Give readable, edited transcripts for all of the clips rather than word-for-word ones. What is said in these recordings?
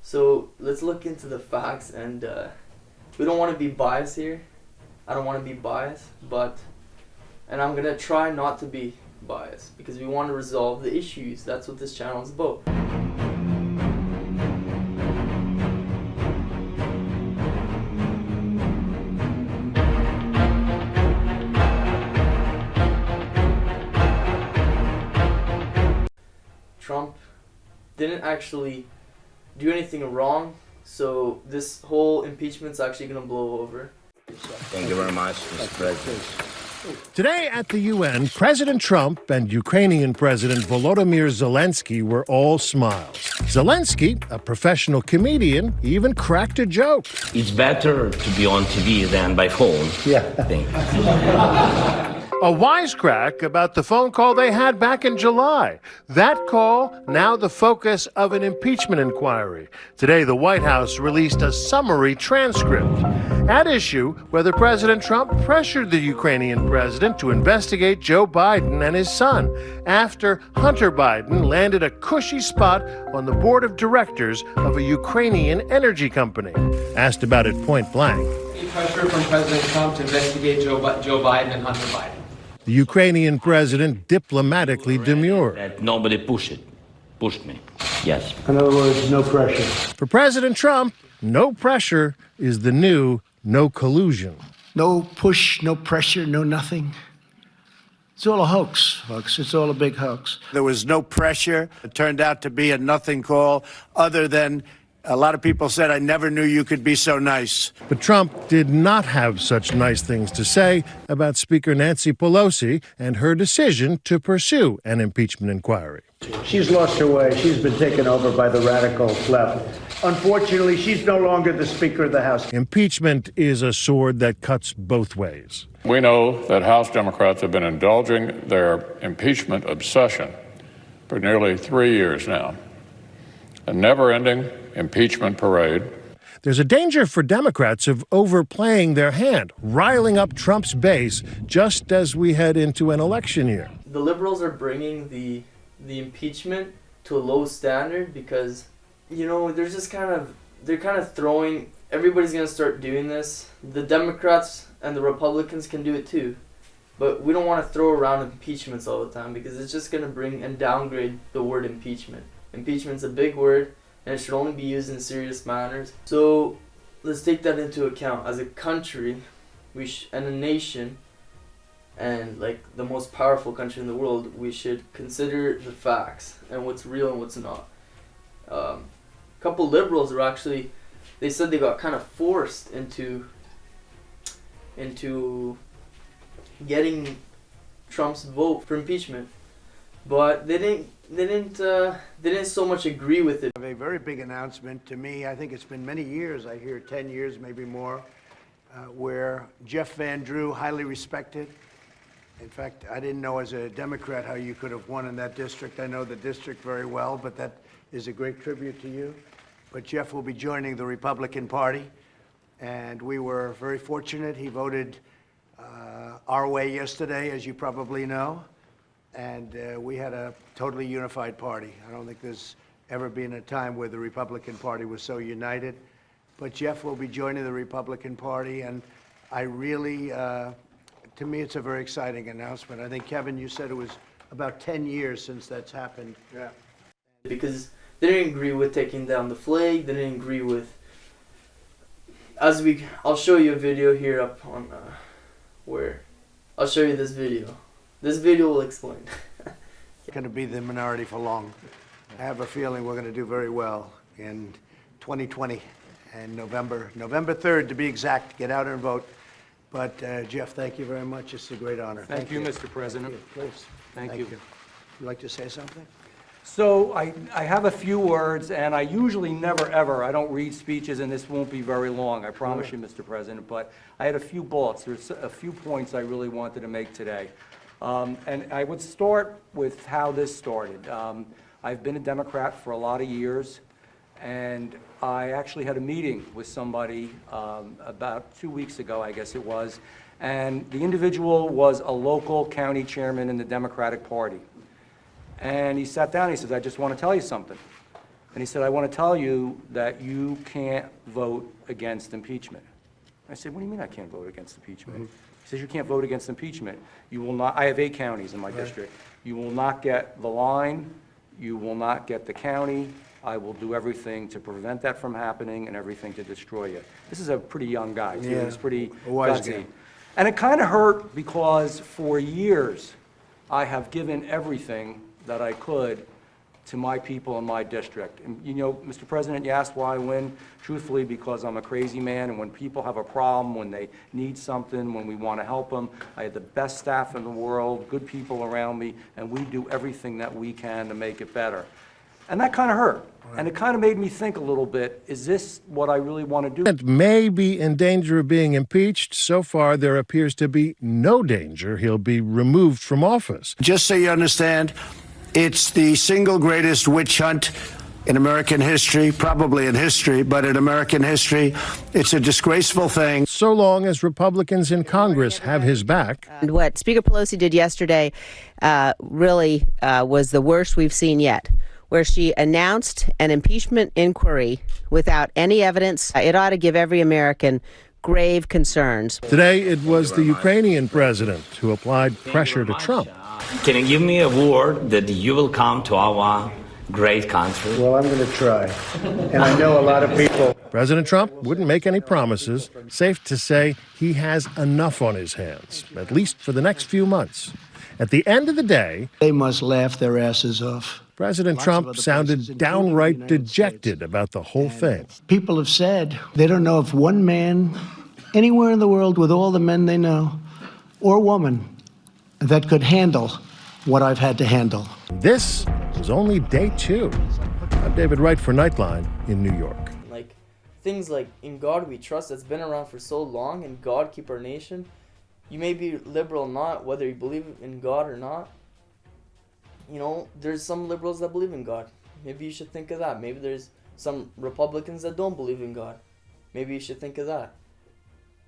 So let's look into the facts, and we don't want to be biased here. I don't want to be biased, and I'm gonna try not to be biased because we want to resolve the issues. That's what this channel is about. Trump didn't actually do anything wrong, so this whole impeachment's actually going to blow over. Thank you very much, Mr. President. Today at the UN, President Trump and Ukrainian President Volodymyr Zelensky were all smiles. Zelensky, a professional comedian, even cracked a joke. It's better to be on TV than by phone. Yeah. Thank you. A wisecrack about the phone call they had back in July. That call, now the focus of an impeachment inquiry. Today, the White House released a summary transcript. At issue, whether President Trump pressured the Ukrainian president to investigate Joe Biden and his son after Hunter Biden landed a cushy spot on the board of directors of a Ukrainian energy company. Asked about it point blank. Any pressure from President Trump to investigate Joe Biden and Hunter Biden? The Ukrainian president diplomatically demurred. That nobody pushed me. Yes. In other words, no pressure. For President Trump, no pressure is the new no collusion. No push, no pressure, no nothing. It's all a hoax, folks. It's all a big hoax. There was no pressure. It turned out to be a nothing call, other than a lot of people said, I never knew you could be so nice. But Trump did not have such nice things to say about Speaker Nancy Pelosi and her decision to pursue an impeachment inquiry. She's lost her way. She's been taken over by the radical left. Unfortunately, she's no longer the Speaker of the House. Impeachment is a sword that cuts both ways. We know that House Democrats have been indulging their impeachment obsession for nearly 3 years now. A never-ending impeachment parade. There's a danger for Democrats of overplaying their hand, riling up Trump's base just as we head into an election year. The liberals are bringing the impeachment to a low standard because, you know, they're kind of throwing, everybody's going to start doing this. The Democrats and the Republicans can do it too. But we don't want to throw around impeachments all the time because it's just going to bring and downgrade the word impeachment. Impeachment's a big word, and it should only be used in serious manners. So let's take that into account. As a country, and a nation, and like the most powerful country in the world, we should consider the facts and what's real and what's not. A couple liberals were actually, they said they got kind of forced into getting Trump's vote for impeachment, but they didn't so much agree with it. A very big announcement to me. I think it's been many years, I hear 10 years, maybe more, where Jeff Van Drew, highly respected. In fact, I didn't know as a Democrat how you could have won in that district. I know the district very well, but that is a great tribute to you. But Jeff will be joining the Republican Party, and we were very fortunate. He voted our way yesterday, as you probably know. And we had a totally unified party. I don't think there's ever been a time where the Republican Party was so united. But Jeff will be joining the Republican Party, and I really, to me, it's a very exciting announcement. I think, Kevin, you said it was about 10 years since that's happened. Yeah. Because they didn't agree with taking down the flag. They didn't agree with, I'll show you a video here up on, I'll show you this video. This video will explain. Going to be the minority for long. I have a feeling we're going to do very well in 2020 and November 3rd to be exact. Get out and vote. But Jeff, thank you very much. It's a great honor. Thank you, Mr. President. Please. Thank you. Would you like to say something? So I have a few words, and I usually never, ever, I don't read speeches, and this won't be very long, I promise you, Mr. President, but I had a few bullets. There's a few points I really wanted to make today. And I would start with how this started. I've been a Democrat for a lot of years, and I actually had a meeting with somebody about 2 weeks ago, I guess it was, and the individual was a local county chairman in the Democratic Party. And he sat down and he says, I just want to tell you something. And he said, I want to tell you that you can't vote against impeachment. I said, what do you mean I can't vote against impeachment? He says, you can't vote against impeachment. You will not, I have 8 counties in my district. You will not get the line, you will not get the county. I will do everything to prevent that from happening and everything to destroy you. This is a pretty young guy, too. Yeah, He's pretty a wise gutsy. guy. And it kind of hurt because for years, I have given everything that I could to my people in my district. And you know, Mr. President, you asked why I win. Truthfully, because I'm a crazy man, and when people have a problem, when they need something, when we want to help them, I have the best staff in the world, good people around me, and we do everything that we can to make it better. And that kind of hurt. And it kind of made me think a little bit, is this what I really want to do? And may be in danger of being impeached. So far, there appears to be no danger he'll be removed from office. Just so you understand, it's the single greatest witch hunt in American history, probably in history, but in American history, it's a disgraceful thing. So long as Republicans in Congress have his back. And what Speaker Pelosi did yesterday really was the worst we've seen yet, where she announced an impeachment inquiry without any evidence. It ought to give every American grave concerns. Today, it was the Ukrainian president who applied pressure to Trump. Can you give me a word that you will come to our great country? Well, I'm going to try. And I know a lot of people. President Trump wouldn't make any promises. Safe to say he has enough on his hands, at least for the next few months. At the end of the day, They must laugh their asses off. President Trump sounded downright dejected about the whole thing. People have said they don't know if one man anywhere in the world with all the men they know, or woman, that could handle what I've had to handle. This was only day 2. I'm David Wright for Nightline in New York. Like, things like "In God We Trust" that's been around for so long, and God keep our nation. You may be liberal or not, whether you believe in God or not. You know, there's some liberals that believe in God. Maybe you should think of that. Maybe there's some Republicans that don't believe in God. Maybe you should think of that.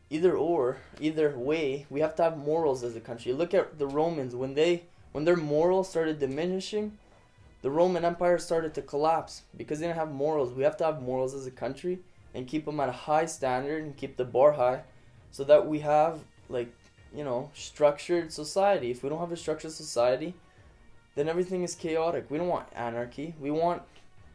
Either way, we have to have morals as a country. Look at the Romans. When their morals started diminishing, the Roman Empire started to collapse because they didn't have morals. We have to have morals as a country and keep them at a high standard and keep the bar high so that we have, like, you know, structured society. If we don't have a structured society, then everything is chaotic. We don't want anarchy. We want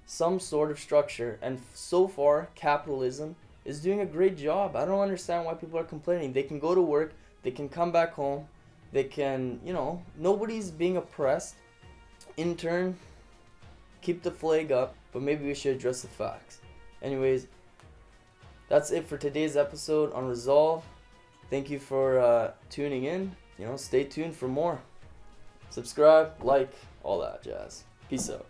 some sort of structure. And so far, capitalism is doing a great job. I don't understand why people are complaining. They can go to work. They can come back home. They can, you know, nobody's being oppressed. In turn, keep the flag up. But maybe we should address the facts. Anyways, that's it for today's episode on Resolve. Thank you for tuning in. You know, stay tuned for more. Subscribe, like, all that jazz. Peace out.